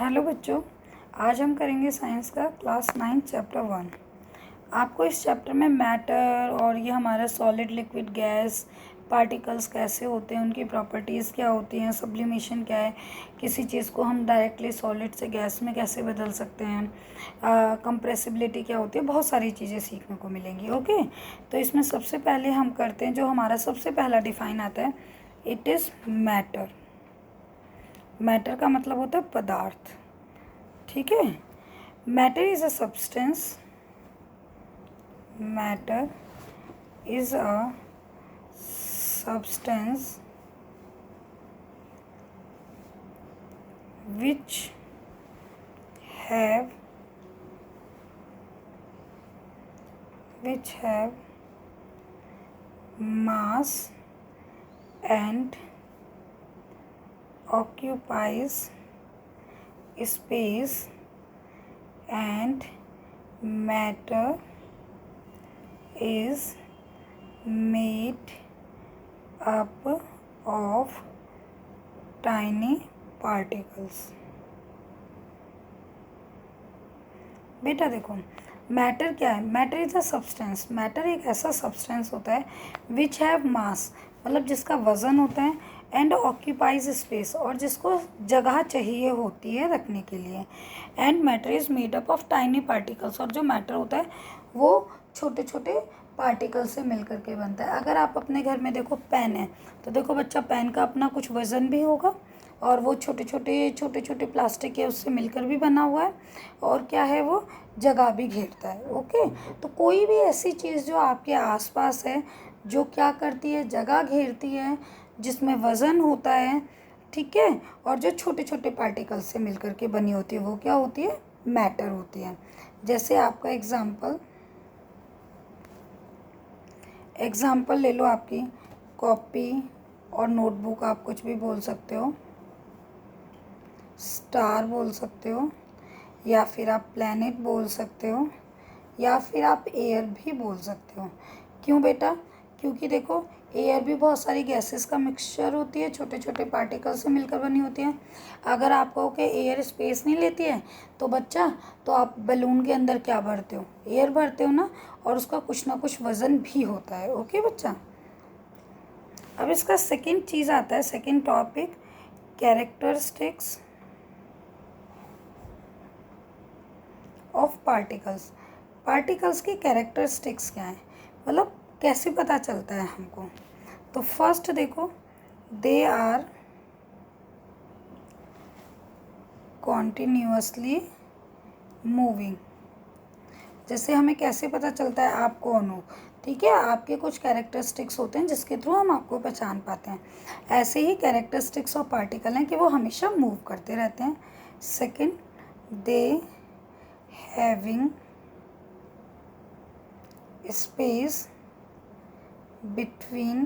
Hello बच्चों, आज हम करेंगे साइंस का क्लास 9 चैप्टर 1। आपको इस चैप्टर में मैटर और ये हमारा सॉलिड लिक्विड गैस पार्टिकल्स कैसे होते हैं, उनकी प्रॉपर्टीज़ क्या होती हैं, सब्लिमेशन क्या है, किसी चीज़ को हम डायरेक्टली सॉलिड से गैस में कैसे बदल सकते हैं, कंप्रेसिबिलिटी क्या होती है, बहुत सारी चीज़ें सीखने को मिलेंगी। ओके, तो इसमें सबसे पहले हम करते हैं, जो हमारा सबसे पहला डिफाइन आता है, इट इज़ मैटर। मैटर का मतलब होता है पदार्थ। ठीक है, matter is a substance. Matter is a substance which have mass and occupies space, and matter is made up of tiny particles। बेटा देखो, मैटर क्या है? Matter is a substance. Matter एक ऐसा सब्सटेंस होता है विच हैव मास, मतलब जिसका वज़न होता है, एंड ऑक्यूपाइज स्पेस, और जिसको जगह चाहिए होती है रखने के लिए। And matter is made up of tiny particles, और जो मैटर होता है वो छोटे छोटे पार्टिकल से मिल करके बनता है। अगर आप अपने घर में देखो पेन है, तो देखो बच्चा, पेन का अपना कुछ वज़न भी होगा, और वो छोटे छोटे प्लास्टिक के उससे मिलकर भी बना हुआ है, और क्या है, वो जगह भी घेरता है। ओके, तो कोई भी ऐसी चीज़ जो आपके आसपास है, जो क्या करती है, जगह घेरती है, जिसमें वज़न होता है, ठीक है, और जो छोटे छोटे पार्टिकल से मिलकर के बनी होती है, वो क्या होती है? मैटर होती है। जैसे आपका एग्ज़ाम्पल ले लो, आपकी कॉपी और नोटबुक, आप कुछ भी बोल सकते हो, स्टार बोल सकते हो, या फिर आप प्लैनेट बोल सकते हो, या फिर आप एयर भी बोल सकते हो। क्यों बेटा? क्योंकि देखो, एयर भी बहुत सारी गैसेस का मिक्सचर होती है, छोटे छोटे पार्टिकल से मिलकर बनी होती है। अगर आप कहो कि एयर स्पेस नहीं लेती है, तो बच्चा, तो आप बैलून के अंदर क्या भरते हो? एयर भरते हो ना, और उसका कुछ ना कुछ वज़न भी होता है। ओके बच्चा, अब इसका सेकेंड चीज़ आता है, second topic, characteristics of particles. Particles की कैरेक्टरिस्टिक्स क्या है, मतलब कैसे पता चलता है हमको? तो फर्स्ट देखो, दे आर कॉन्टिन्यूअसली मूविंग। जैसे हमें कैसे पता चलता है आप कौन हो? ठीक है, आपके कुछ कैरेक्टरिस्टिक्स होते हैं जिसके थ्रू हम आपको पहचान पाते हैं। ऐसे ही कैरेक्टरिस्टिक्स ऑफ पार्टिकल हैं कि वो हमेशा मूव करते रहते हैं। Second, they having space between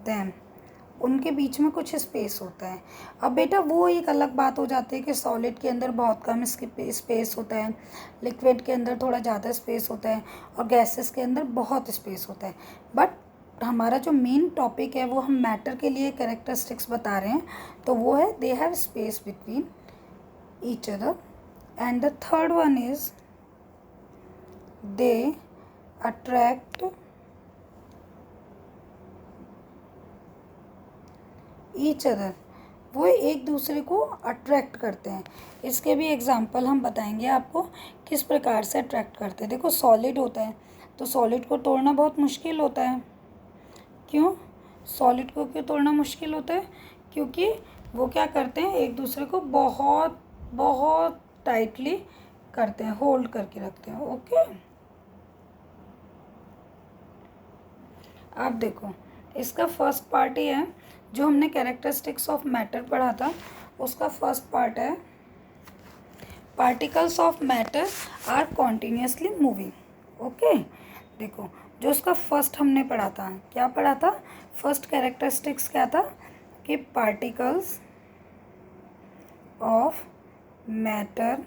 them, उनके बीच में कुछ स्पेस होता है। अब बेटा, वो एक अलग बात हो जाती है कि सॉलिड के अंदर बहुत कम स्पेस होता है, लिक्विड के अंदर थोड़ा ज़्यादा स्पेस होता है, और गैसेस के अंदर बहुत स्पेस होता है। बट हमारा जो मेन टॉपिक है, वो हम मैटर के लिए कैरेक्टरिस्टिक्स बता रहे हैं, तो वो है they have space between each other. And the third one is they attract each other, वो एक दूसरे को अट्रैक्ट करते हैं। इसके भी एग्जांपल हम बताएंगे आपको, किस प्रकार से अट्रैक्ट करते हैं। देखो, सॉलिड होता है, तो सॉलिड को तोड़ना बहुत मुश्किल होता है। क्यों सॉलिड को क्यों तोड़ना मुश्किल होता है? क्योंकि वो क्या करते हैं, एक दूसरे को बहुत बहुत टाइटली करते हैं, होल्ड करके रखते हैं। ओके, आप देखो, इसका फर्स्ट पार्ट ही है, जो हमने कैरेक्टरिस्टिक्स ऑफ मैटर पढ़ा था, उसका फर्स्ट पार्ट है, particles of matter are continuously moving. Okay, देखो, जो उसका फर्स्ट हमने पढ़ा था, क्या पढ़ा था? फर्स्ट कैरेक्टरिस्टिक्स क्या था कि particles of matter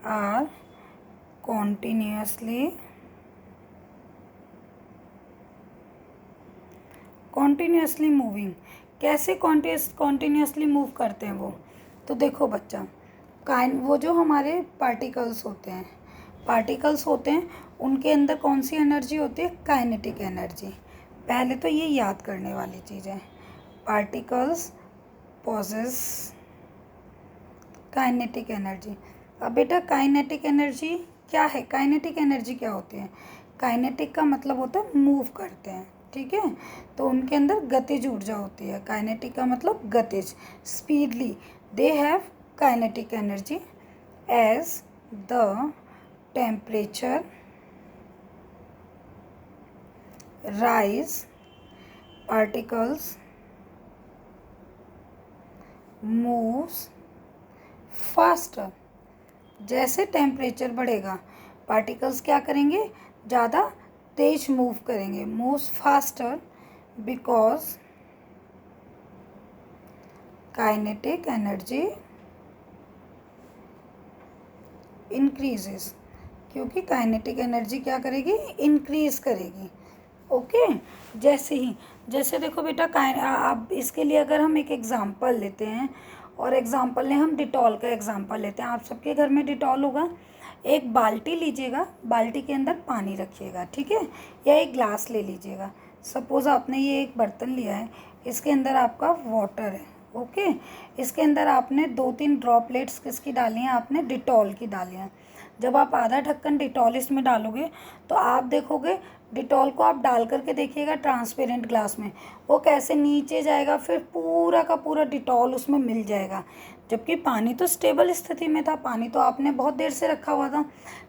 are continuously moving. कैसे कॉन्टिन्यूसली मूव करते हैं वो? तो देखो बच्चा, वो जो हमारे पार्टिकल्स होते हैं उनके अंदर कौन सी एनर्जी होती है? Kinetic energy. पहले तो ये याद करने वाली चीज़ है, पार्टिकल्स पॉजेस काइनेटिक एनर्जी। अब बेटा काइनेटिक एनर्जी क्या है? काइनेटिक एनर्जी क्या होती है? काइनेटिक का मतलब होता है मूव करते हैं, ठीक है? तो उनके अंदर गतिज ऊर्जा होती है। काइनेटिक का मतलब गतिज, speedly. They have kinetic energy as the temperature rise, particles moves faster। जैसे टेम्परेचर बढ़ेगा पार्टिकल्स क्या करेंगे? ज़्यादा तेज मूव करेंगे। Moves faster because kinetic energy increases, क्योंकि काइनेटिक एनर्जी क्या करेगी? इंक्रीज करेगी। ओके जैसे देखो बेटा, आप इसके लिए अगर हम एक एग्ज़ाम्पल लेते हैं, और एग्ज़ाम्पल ने हम डिटॉल का एग्ज़ाम्पल लेते हैं। आप सबके घर में डिटॉल होगा। एक बाल्टी लीजिएगा, बाल्टी के अंदर पानी रखिएगा, ठीक है? या एक ग्लास ले लीजिएगा। सपोज़ आपने ये एक बर्तन लिया है, इसके अंदर आपका वाटर है, ओके? इसके अंदर आपने 2-3 ड्रॉपलेट्स किसकी डाली हैं? आपने डिटॉल की डाली हैं। जब आप आधा ढक्कन डिटॉल इसमें डालोगे तो आप देखोगे डिटॉल को आप डाल करके देखिएगा ट्रांसपेरेंट ग्लास में, वो कैसे नीचे जाएगा, फिर पूरा का पूरा डिटॉल उसमें मिल जाएगा। जबकि पानी तो स्टेबल स्थिति में था, पानी तो आपने बहुत देर से रखा हुआ था,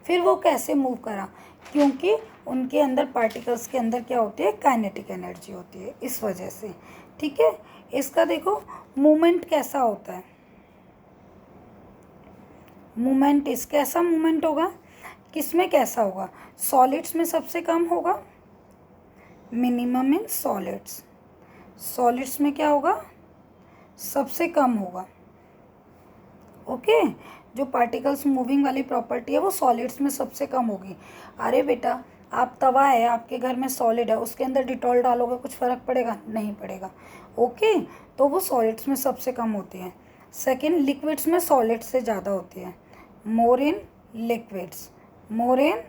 फिर वो कैसे मूव करा? क्योंकि उनके अंदर पार्टिकल्स के अंदर क्या होती है? काइनेटिक एनर्जी होती है, इस वजह से, ठीक है? इसका देखो मूवमेंट कैसा होता है। मूवमेंट कैसा मूवमेंट होगा? किस में कैसा होगा? सॉलिड्स में सबसे कम होगा, मिनिमम इन सॉलिड्स। सॉलिड्स में क्या होगा? सबसे कम होगा, ओके? जो पार्टिकल्स मूविंग वाली प्रॉपर्टी है वो सॉलिड्स में सबसे कम होगी। अरे बेटा, आप तवा है, आपके घर में सॉलिड है, उसके अंदर डिटॉल डालोगे, कुछ फ़र्क पड़ेगा? नहीं पड़ेगा, ओके? तो वो सॉलिड्स में सबसे कम होती है। सेकेंड, लिक्विड्स में सॉलिड्स से ज़्यादा होती है, more in liquids, more in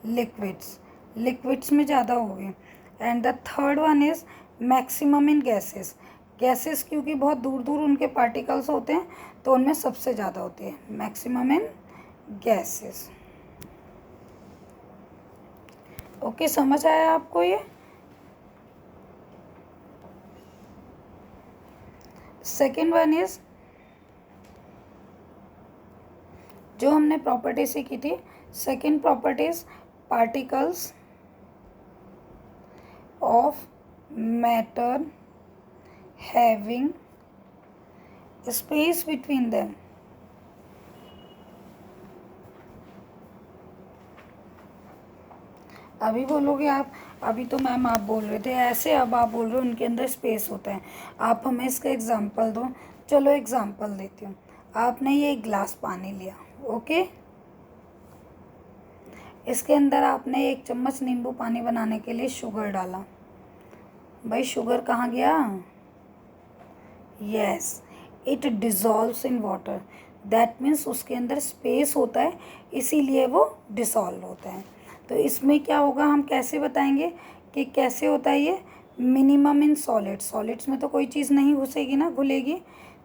liquids, liquids में ज़्यादा होगी। And the third one is maximum in gases. Gases क्योंकि बहुत दूर दूर उनके पार्टिकल्स होते हैं तो उनमें सबसे ज़्यादा होती है, मैक्सिमम इन गैसेस। ओके, समझ आया आपको ये? सेकेंड वन इज जो हमने प्रॉपर्टी सीखी थी, second properties particles of matter having space between them. अभी बोलोगे आप, अभी तो मैम आप बोल रहे थे ऐसे, अब आप बोल रहे हो उनके अंदर स्पेस होता है। आप हमें इसका एग्जांपल दो। चलो एग्जांपल देती हूँ। आपने ये एक गिलास पानी लिया, ओके? इसके अंदर आपने 1 चम्मच नींबू पानी बनाने के लिए शुगर डाला। भाई शुगर कहाँ गया? Yes, it dissolves in water. That means उसके अंदर स्पेस होता है, इसीलिए वो डिसॉल्व होता है। तो इसमें क्या होगा, हम कैसे बताएंगे कि कैसे होता है ये? Minimum in solids. सॉलिड्स में तो कोई चीज़ नहीं घुसेगी ना, घुलेगी,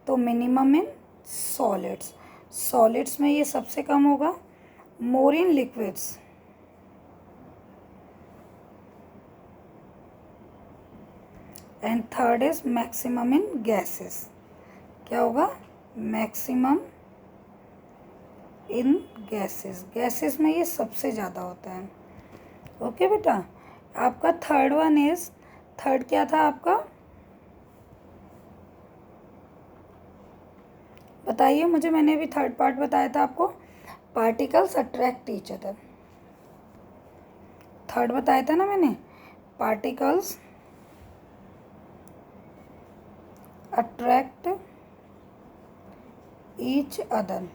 तो मिनिमम इन सॉलिड्स। सॉलिड्स में ये सबसे कम होगा, more in liquids. And third is maximum in gases. क्या होगा? Maximum in gases. गैसेस में ये सबसे ज़्यादा होता है, ओके बेटा? आपका थर्ड वन इज, थर्ड क्या था आपका? बताइए मुझे, मैंने अभी थर्ड पार्ट बताया था आपको, particles attract each other. Third बताया था ना मैंने, पार्टिकल्स अट्रैक्ट ईच अदर।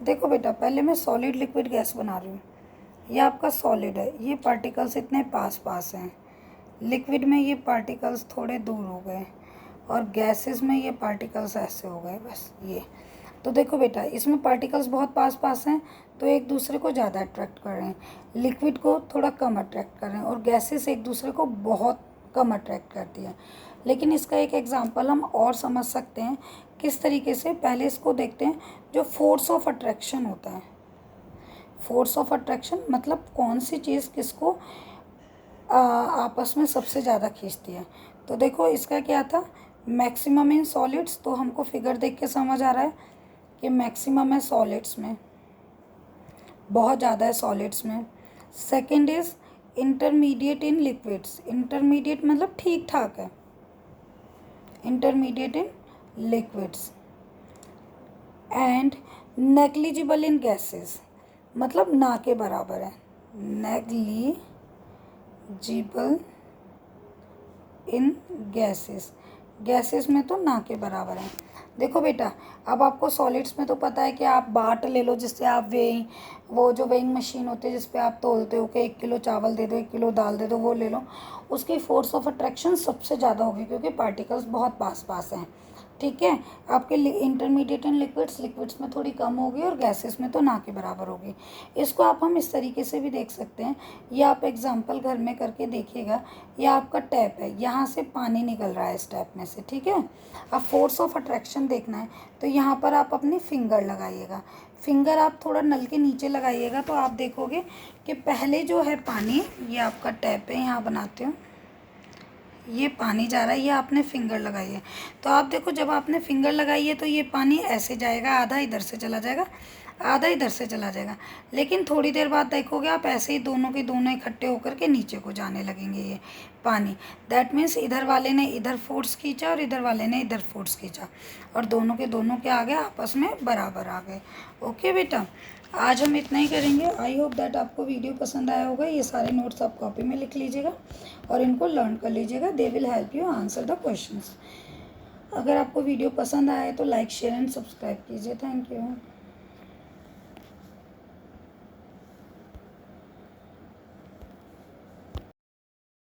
देखो बेटा, पहले मैं सॉलिड लिक्विड गैस बना रही हूँ। ये आपका सॉलिड है, ये पार्टिकल्स इतने पास पास हैं। लिक्विड में ये पार्टिकल्स थोड़े दूर हो गए, और गैसेस में ये पार्टिकल्स ऐसे हो गए बस ये। तो देखो बेटा, इसमें पार्टिकल्स बहुत पास पास हैं तो एक दूसरे को ज़्यादा अट्रैक्ट कर रहे हैं, लिक्विड को थोड़ा कम अट्रैक्ट कर रहे हैं, और गैसेस एक दूसरे को बहुत कम अट्रैक्ट करती है। लेकिन इसका एक एग्जांपल हम और समझ सकते हैं किस तरीके से। पहले इसको देखते हैं, जो फोर्स ऑफ अट्रैक्शन होता है। फोर्स ऑफ अट्रैक्शन मतलब कौन सी चीज़ किसको आपस में सबसे ज़्यादा खींचती है। तो देखो इसका क्या था, मैक्सिमम इन सॉलिड्स, तो हमको फिगर देख के समझ आ रहा है कि मैक्सिमम है सॉलिड्स में, बहुत ज़्यादा है सॉलिड्स में। Second is intermediate in liquids, intermediate मतलब ठीक ठाक है, intermediate in liquids. And negligible in gases, मतलब ना के बराबर है, नेग्लिजिबल इन गैसेस, गैसेस में तो ना के बराबर है। देखो बेटा, अब आपको सॉलिड्स में तो पता है कि आप बाट ले लो, जिससे आप वेइंग, वो जो वेइंग मशीन होती है जिस पे आप तोलते हो कि 1 किलो चावल दे दो, 1 किलो दाल दे दो, वो ले लो, उसकी फोर्स ऑफ अट्रैक्शन सबसे ज़्यादा होगी क्योंकि पार्टिकल्स बहुत पास पास हैं। ठीक है, आपके इंटरमीडिएट इन लिक्विड्स, लिक्विड्स में थोड़ी कम होगी और गैसेस में तो ना के बराबर होगी। इसको आप हम इस तरीके से भी देख सकते हैं, ये आप एग्जांपल घर में करके देखिएगा। ये आपका टैप है, यहाँ से पानी निकल रहा है इस टैप में से, ठीक है। अब फोर्स ऑफ अट्रैक्शन देखना है तो यहाँ पर आप अपनी फिंगर लगाइएगा, फिंगर आप थोड़ा नल के नीचे लगाइएगा तो आप देखोगे कि पहले जो है पानी, ये आपका टैप है, यहाँ बनाते हो, ये पानी जा रहा है, ये आपने फिंगर लगाई है। तो आप देखो, जब आपने फिंगर लगाई है तो ये पानी ऐसे जाएगा, आधा इधर से चला जाएगा, आधा इधर से चला जाएगा। लेकिन थोड़ी देर बाद देखोगे आप ऐसे ही दोनों के दोनों इकट्ठे होकर के नीचे को जाने लगेंगे ये पानी। दैट मीन्स इधर वाले ने इधर फोर्स खींचा और इधर वाले ने इधर फोर्स खींचा, और दोनों के दोनों के आगे आपस में बराबर आ गए। ओके बेटा, आज हम इतना ही करेंगे। आई होप दैट आपको वीडियो पसंद आया होगा। ये सारे नोट्स आप कॉपी में लिख लीजिएगा और इनको लर्न कर लीजिएगा, they will help you answer the questions. अगर आपको वीडियो पसंद आए तो लाइक, शेयर एंड सब्सक्राइब कीजिए। Thank you.